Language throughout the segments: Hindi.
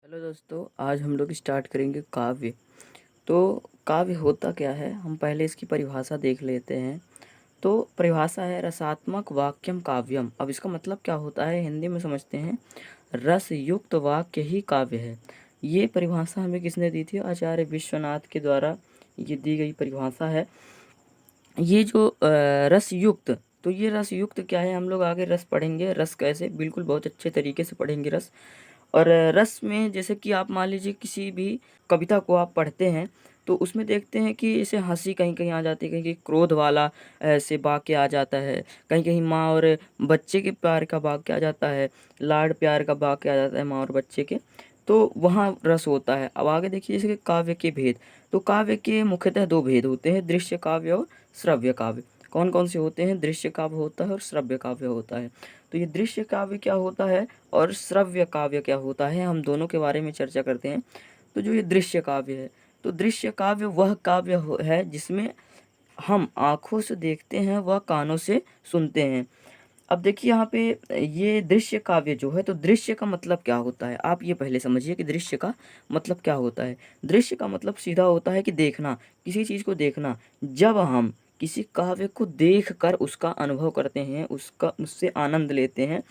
हेलो दोस्तों, आज हम लोग स्टार्ट करेंगे काव्य। तो काव्य होता क्या है, हम पहले इसकी परिभाषा देख लेते हैं। तो परिभाषा है रसात्मक वाक्यम काव्यम। अब इसका मतलब क्या होता है हिंदी में समझते हैं। रस युक्त वाक्य ही काव्य है। ये परिभाषा हमें किसने दी थी? आचार्य विश्वनाथ के द्वारा ये दी गई परिभाषा है। ये जो रस युक्त, तो ये रस युक्त क्या है, हम लोग आगे रस पढ़ेंगे। रस कैसे, बिल्कुल बहुत अच्छे तरीके से पढ़ेंगे रस। और रस में जैसे कि आप मान लीजिए किसी भी कविता को आप पढ़ते हैं तो उसमें देखते हैं कि जैसे हंसी कहीं कहीं आ जाती है, कहीं कहीं क्रोध वाला से वाक्य आ जाता है, कहीं कहीं माँ और बच्चे के प्यार का वाक्य आ जाता है, लाड प्यार का वाक्य आ जाता है माँ और बच्चे के। तो वहाँ रस होता है। अब आगे देखिए जैसे कि काव्य के भेद। तो काव्य के मुख्यतः दो भेद होते हैं, दृश्य काव्य और श्रव्य काव्य। कौन कौन से होते हैं? दृश्य काव्य होता है और श्रव्य काव्य होता है। तो ये दृश्य काव्य क्या होता है और श्रव्य काव्य क्या होता है, हम दोनों के बारे में चर्चा करते हैं। तो जो ये दृश्य काव्य है, तो दृश्य काव्य वह काव्य है जिसमें हम आँखों से देखते हैं, वह कानों से सुनते हैं। अब देखिए यहाँ पे ये दृश्य काव्य जो है, तो दृश्य का मतलब क्या होता है, आप ये पहले समझिए कि दृश्य का मतलब क्या होता है। दृश्य का मतलब सीधा होता है कि देखना, किसी चीज़ को देखना। जब हम किसी काव्य को देख कर उसका अनुभव करते हैं, उसका उससे आनंद लेते हैं,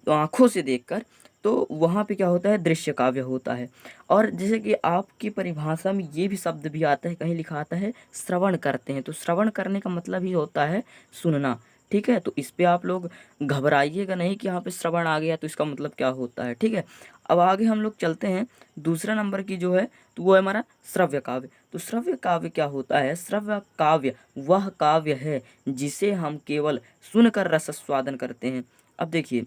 तो आँखों से देखकर, तो वहाँ पे क्या होता है, दृश्य काव्य होता है। और जैसे कि आपकी परिभाषा में ये भी शब्द भी आता है, कहीं लिखा आता है श्रवण करते हैं। तो श्रवण करने का मतलब ही होता है सुनना। ठीक है, तो इस पे आप लोग घबराइएगा नहीं कि यहाँ पे श्रवण आ गया तो इसका मतलब क्या होता है। ठीक है, अब आगे हम लोग चलते हैं। दूसरा नंबर की जो है तो वो है हमारा श्रव्य काव्य। तो श्रव्य काव्य क्या होता है? श्रव्य काव्य वह काव्य है जिसे हम केवल सुनकर रसस्वादन करते हैं। अब देखिए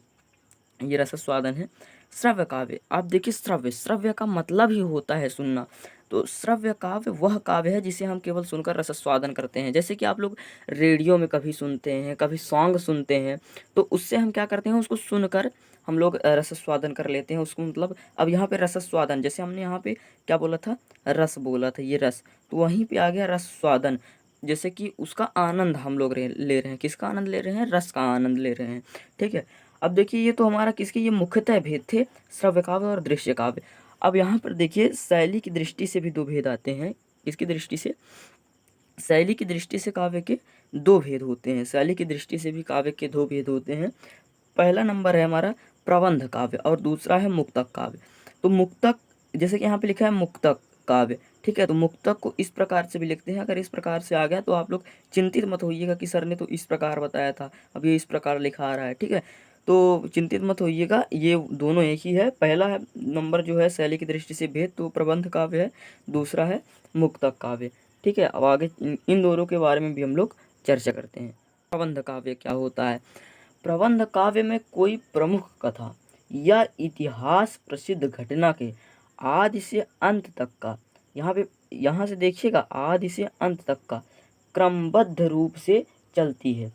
ये रसस्वादन है। श्रव्य काव्य, आप देखिए श्रव्य, श्रव्य का मतलब ही होता है सुनना। तो श्रव्य काव्य वह काव्य है जिसे हम केवल सुनकर रसस्वादन करते हैं। जैसे कि आप लोग रेडियो में कभी सुनते हैं, कभी सॉन्ग सुनते हैं, तो उससे हम क्या करते हैं, उसको सुनकर हम लोग रसस्वादन कर लेते हैं उसको। मतलब अब यहाँ पे रसस्वादन, जैसे हमने यहाँ पे क्या बोला था, रस बोला था, ये रस, तो वहीं पे आ गया रस स्वादन। जैसे कि उसका आनंद हम लोग ले रहे हैं। किसका आनंद ले रहे हैं? रस का आनंद ले रहे हैं। ठीक है, अब देखिए ये तो हमारा किसके, ये मुख्यतः भेद थे, श्रव्य काव्य और दृश्य काव्य। अब यहाँ पर देखिए शैली की दृष्टि से भी दो भेद आते हैं। किसकी दृष्टि से? शैली की दृष्टि से काव्य के दो भेद होते हैं। शैली की दृष्टि से भी काव्य के दो भेद होते हैं। पहला नंबर है हमारा प्रबंध काव्य और दूसरा है मुक्तक काव्य। तो मुक्तक, जैसे कि यहाँ पे लिखा है मुक्तक काव्य, ठीक है, तो मुक्तक को इस प्रकार से भी लिखते हैं। अगर इस प्रकार से आ गया तो आप लोग चिंतित मत होइएगा कि सर ने तो इस प्रकार बताया था, अब ये इस प्रकार लिखा आ रहा है। ठीक है, तो चिंतित मत होइएगा, ये दोनों एक ही है। पहला है नंबर जो है शैली की दृष्टि से भेद, तो प्रबंध काव्य है, दूसरा है मुक्तक काव्य। ठीक है, अब आगे इन दोनों के बारे में भी हम लोग चर्चा करते हैं। प्रबंध काव्य क्या होता है? प्रबंध काव्य में कोई प्रमुख कथा या इतिहास प्रसिद्ध घटना के आदि से अंत तक का, यहाँ से देखिएगा, आदि से अंत तक का क्रमबद्ध रूप से चलती है।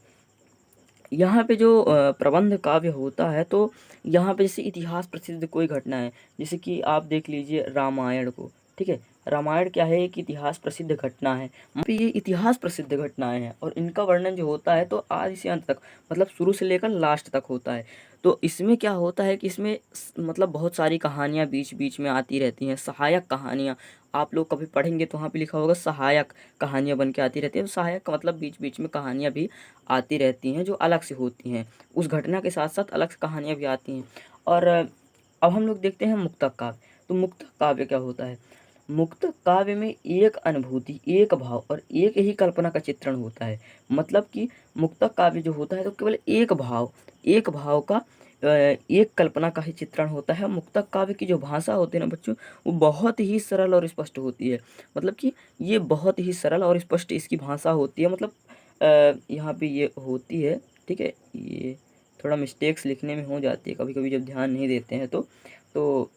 यहाँ पे जो प्रबंध काव्य होता है, तो यहाँ पे जैसे इतिहास प्रसिद्ध कोई घटना है, जैसे कि आप देख लीजिए रामायण को। ठीक है, रामायण क्या है? एक इतिहास प्रसिद्ध घटना है। वहाँ पे ये इतिहास प्रसिद्ध घटनाएं हैं और इनका वर्णन जो होता है तो आदि से अंत तक, मतलब शुरू से लेकर लास्ट तक होता है। तो इसमें क्या होता है कि इसमें मतलब बहुत सारी कहानियाँ बीच बीच में आती रहती हैं, सहायक कहानियाँ। आप लोग कभी पढ़ेंगे तो वहाँ पे लिखा होगा सहायक कहानियाँ बन के आती रहती है। तो सहायक का मतलब बीच बीच में कहानियाँ भी आती रहती हैं जो अलग से होती हैं, उस घटना के साथ साथ अलग से कहानियाँ भी आती हैं। और अब हम लोग देखते हैं मुक्तक काव्य। तो मुक्तक काव्य क्या होता है? मुक्तक काव्य में एक अनुभूति, एक भाव और एक ही कल्पना का चित्रण होता है। मतलब कि मुक्तक काव्य जो होता है तो केवल एक भाव का एक कल्पना का ही चित्रण होता है। मुक्तक काव्य की जो भाषा होती है ना बच्चों, वो बहुत ही सरल और स्पष्ट होती है। मतलब कि ये बहुत ही सरल और स्पष्ट इसकी भाषा होती है। मतलब यहाँ पे ये होती है। ठीक है, ये थोड़ा मिस्टेक्स लिखने में हो जाती है कभी कभी जब ध्यान नहीं देते हैं तो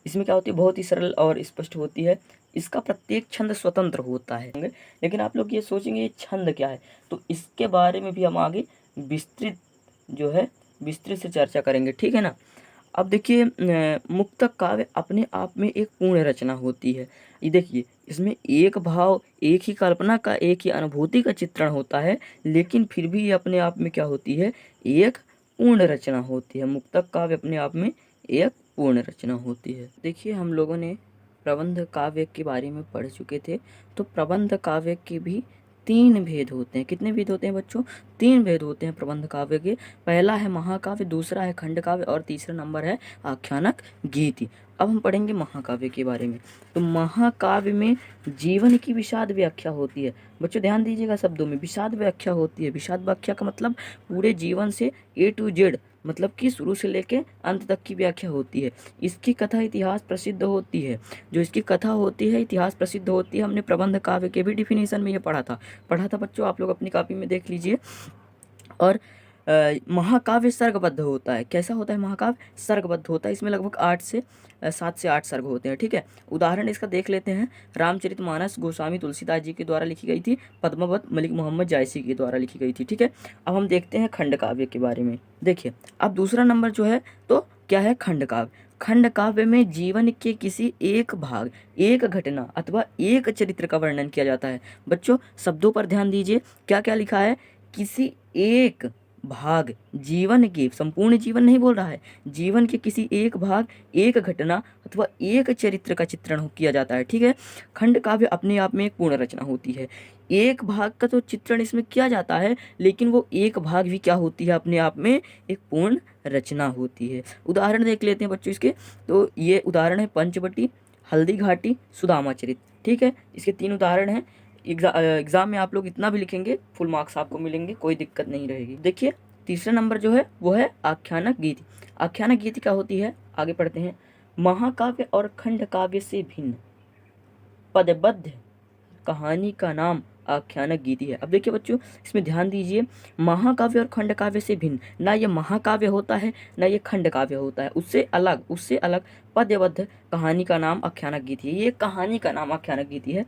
इसमें क्या होती है, बहुत ही सरल और स्पष्ट होती है। इसका प्रत्येक छंद स्वतंत्र होता है। लेकिन आप लोग ये सोचेंगे ये छंद क्या है, तो इसके बारे में भी हम आगे विस्तृत जो है विस्तृत से चर्चा करेंगे। ठीक है ना। अब देखिए मुक्तक काव्य अपने आप में एक पूर्ण रचना होती है। ये देखिए इसमें एक भाव, एक ही कल्पना का, एक ही अनुभूति का चित्रण होता है, लेकिन फिर भी ये अपने आप में क्या होती है, एक पूर्ण रचना होती है। मुक्तक काव्य अपने आप में एक पूर्ण रचना होती है। देखिए, हम लोगों ने प्रबंध काव्य के बारे में पढ़ चुके थे। तो प्रबंध काव्य के भी 3 भेद होते हैं। कितने भेद होते हैं बच्चों? 3 भेद होते हैं प्रबंध काव्य के। पहला है महाकाव्य, दूसरा है खंड काव्य और तीसरा नंबर है आख्यानक गीति। अब हम पढ़ेंगे महाकाव्य के बारे में। तो महाकाव्य में जीवन की विषाद व्याख्या होती है। बच्चों ध्यान दीजिएगा, शब्दों में विषाद व्याख्या होती है। विषाद व्याख्या का मतलब पूरे जीवन से A to Z, मतलब कि शुरू से लेके अंत तक की व्याख्या होती है। इसकी कथा इतिहास प्रसिद्ध होती है। जो इसकी कथा होती है इतिहास प्रसिद्ध होती है। हमने प्रबंध काव्य के भी डिफिनीशन में ये पढ़ा था बच्चों, आप लोग अपनी कॉपी में देख लीजिए। और महाकाव्य सर्गबद्ध होता है। कैसा होता है महाकाव्य? सर्गबद्ध होता है। इसमें लगभग 7 से 8 सर्ग होते हैं। ठीक है, उदाहरण इसका देख लेते हैं। रामचरितमानस गोस्वामी तुलसीदास जी के द्वारा लिखी गई थी। पद्मावत मलिक मोहम्मद जायसी के द्वारा लिखी गई थी। ठीक है, अब हम देखते हैं खंड काव्य के बारे में। देखिए, अब दूसरा नंबर जो है तो क्या है? खंड काव्य। खंड काव्य में जीवन के किसी एक भाग, एक घटना अथवा एक चरित्र का वर्णन किया जाता है। बच्चों शब्दों पर ध्यान दीजिए, क्या क्या लिखा है? किसी एक भाग, जीवन के, संपूर्ण जीवन नहीं बोल रहा है, जीवन के किसी एक भाग, एक घटना अथवा एक चरित्र का चित्रण किया जाता है। ठीक है, खंड काव्य अपने आप में एक पूर्ण रचना होती है। एक भाग का तो चित्रण इसमें किया जाता है, लेकिन वो एक भाग भी क्या होती है? अपने आप में एक पूर्ण रचना होती है। उदाहरण देख लेते हैं बच्चों इसके। तो ये उदाहरण है पंचवटी, हल्दी घाटी, सुदामा चरित। ठीक है, इसके 3 उदाहरण हैं। एग्जाम में आप लोग इतना भी लिखेंगे, फुल मार्क्स आपको मिलेंगे, कोई दिक्कत नहीं रहेगी। देखिए, तीसरा नंबर जो है वो है आख्यानक गीति। आख्यानक गीति क्या होती है? आगे पढ़ते हैं। महाकाव्य और खंड काव्य से भिन्न पदबद्ध कहानी का नाम आख्यानक गीति है। अब देखिए बच्चों, इसमें ध्यान दीजिए, महाकाव्य और खंड काव्य से भिन्न, ना ये महाकाव्य होता है ना ये खंड काव्य होता है। उससे अलग पद्यबद्ध कहानी का नाम आख्यानक गीति है। ये कहानी का नाम आख्यानक गीति है।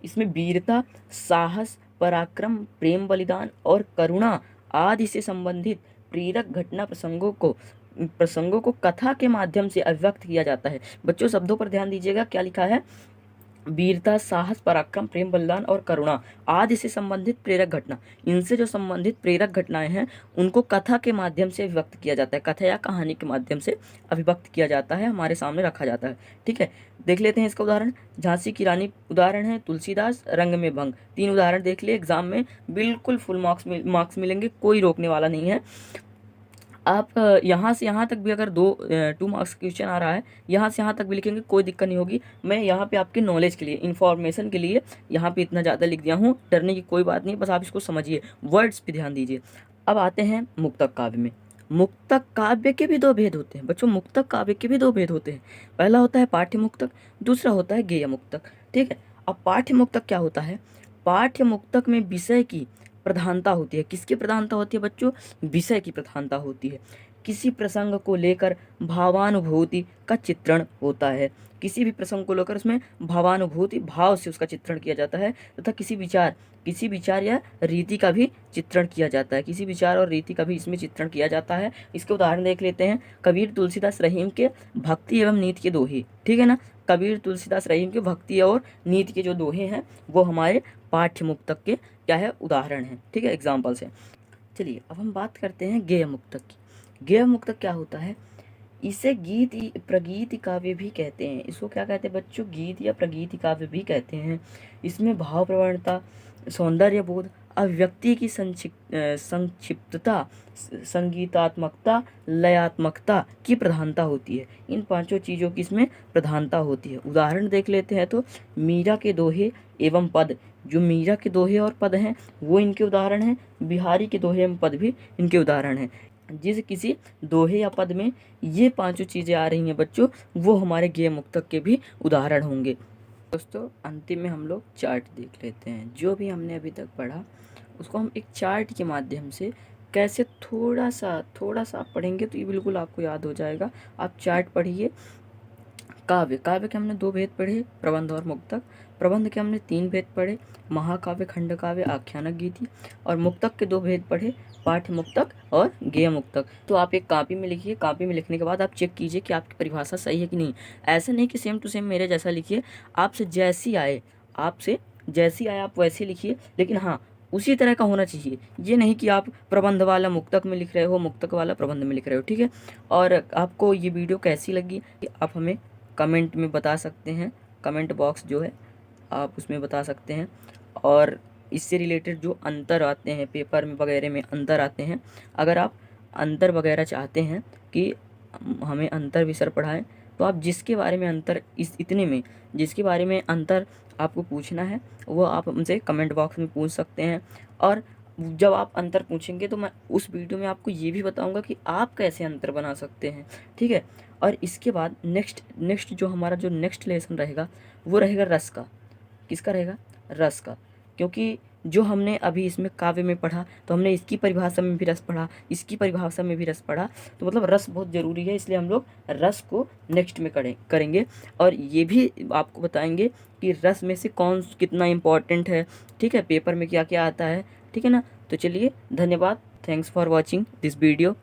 इसमें वीरता, साहस, पराक्रम, प्रेम, बलिदान और करुणा आदि से संबंधित प्रेरक घटना प्रसंगों को कथा के माध्यम से अभिव्यक्त किया जाता है। बच्चों शब्दों पर ध्यान दीजिएगा, क्या लिखा है? वीरता, साहस, पराक्रम, प्रेम, बलिदान और करुणा आदि से संबंधित प्रेरक घटना। इनसे जो संबंधित प्रेरक घटनाएं हैं उनको कथा के माध्यम से अभिव्यक्त किया जाता है। कथा या कहानी के माध्यम से अभिव्यक्त किया जाता है, हमारे सामने रखा जाता है। ठीक है, देख लेते हैं इसका उदाहरण। झांसी की रानी उदाहरण है, तुलसीदास, रंग में भंग। 3 उदाहरण देख लिए, एग्जाम में बिल्कुल फुल मार्क्स मिलेंगे, कोई रोकने वाला नहीं है। आप यहाँ से यहाँ तक भी अगर 2 मार्क्स क्वेश्चन आ रहा है, यहाँ से यहाँ तक भी लिखेंगे, कोई दिक्कत नहीं होगी। मैं यहाँ पे आपके नॉलेज के लिए, इन्फॉर्मेशन के लिए यहाँ पे इतना ज़्यादा लिख दिया हूँ, डरने की कोई बात नहीं, बस आप इसको समझिए, वर्ड्स पे ध्यान दीजिए। अब आते हैं मुक्तक काव्य में। मुक्तक काव्य के भी 2 भेद होते हैं बच्चों। मुक्तक काव्य के भी 2 भेद होते हैं। पहला होता है पाठ्य मुक्तक, दूसरा होता है गेय मुक्तक। ठीक है, अब पाठ्य मुक्तक क्या होता है? पाठ्य मुक्तक में विषय की प्रधानता होती है। किसकी प्रधानता होती है बच्चों? विषय की प्रधानता होती है। किसी प्रसंग को लेकर भावानुभूति का चित्रण होता है। किसी भी प्रसंग को लेकर उसमें भावानुभूति, भाव से उसका चित्रण किया जाता है, तथा किसी विचार या रीति का भी चित्रण किया जाता है। किसी विचार और रीति का भी इसमें चित्रण किया जाता है। इसके उदाहरण देख लेते हैं। कबीर तुलसीदास रहीम के भक्ति एवं नीति के दोहे। ठीक है ना, कबीर तुलसीदास रहीम के भक्ति और नीति के जो दोहे हैं वो हमारे पाठ्य मुक्तक के क्या है? उदाहरण है। ठीक है, एग्जाम्पल्स हैं। चलिए अब हम बात करते हैं गेय मुक्तक की। गेय मुक्तक क्या होता है? इसे प्रगीति काव्य भी कहते हैं। इसको क्या कहते हैं बच्चों? गीत या प्रगीति काव्य भी कहते हैं। इसमें भाव प्रवणता, सौंदर्य बोध, अभिव्यक्ति की संक्षिप्तता, संगीतात्मकता, लयात्मकता की प्रधानता होती है। इन 5 चीज़ों की इसमें प्रधानता होती है। उदाहरण देख लेते हैं तो मीरा के दोहे एवं पद। जो मीरा के दोहे और पद हैं वो इनके उदाहरण हैं। बिहारी के दोहे एवं पद भी इनके उदाहरण हैं। जिस किसी दोहे या पद में ये 5 चीज़ें आ रही हैं बच्चों, वो हमारे गेय मुक्तक के भी उदाहरण होंगे। दोस्तों अंतिम में हम लोग चार्ट देख लेते हैं। जो भी हमने अभी तक पढ़ा उसको हम एक चार्ट के माध्यम से कैसे थोड़ा सा आप पढ़ेंगे तो ये बिल्कुल आपको याद हो जाएगा। आप चार्ट पढ़िए। काव्य के हमने 2 भेद पढ़े, प्रबंध और मुक्तक। प्रबंध के हमने 3 भेद पढ़े, महाकाव्य, खंड काव्य, आख्यानक गीति। और मुक्तक के 2 भेद पढ़े, पाठ्य मुक्तक और गेय मुक्तक। तो आप एक कॉपी में लिखिए। कॉपी में लिखने के बाद आप चेक कीजिए कि आपकी परिभाषा सही है कि नहीं। ऐसा नहीं कि सेम टू सेम मेरे जैसा लिखिए, आपसे जैसी आए आप वैसी लिखिए। लेकिन हाँ, उसी तरह का होना चाहिए। ये नहीं कि आप प्रबंध वाला मुक्तक में लिख रहे हो, मुक्तक वाला प्रबंध में लिख रहे हो, ठीक है। और आपको ये वीडियो कैसी लगी आप हमें कमेंट में बता सकते हैं, कमेंट बॉक्स जो है आप उसमें बता सकते हैं। और इससे रिलेटेड जो अंतर आते हैं पेपर में वगैरह में अंतर आते हैं, अगर आप अंतर वगैरह चाहते हैं कि हमें अंतर भी सर पढ़ाएं, तो आप जिसके बारे में अंतर इस इतने में जिसके बारे में अंतर आपको पूछना है वो आप हमसे कमेंट बॉक्स में पूछ सकते हैं। और जब आप अंतर पूछेंगे तो मैं उस वीडियो में आपको ये भी बताऊंगा कि आप कैसे अंतर बना सकते हैं, ठीक है। और इसके बाद नेक्स्ट जो हमारा जो नेक्स्ट लेसन रहेगा वो रहेगा रस का। किसका रहेगा? रस का। क्योंकि जो हमने अभी इसमें काव्य में पढ़ा तो हमने इसकी परिभाषा में भी रस पढ़ा, इसकी परिभाषा में भी रस पढ़ा, तो मतलब रस बहुत ज़रूरी है, इसलिए हम लोग रस को नेक्स्ट में करेंगे। और ये भी आपको बताएंगे कि रस में से कौन कितना इम्पोर्टेंट है, ठीक है, पेपर में क्या क्या आता है, ठीक है ना। तो चलिए, धन्यवाद, thanks for watching this video.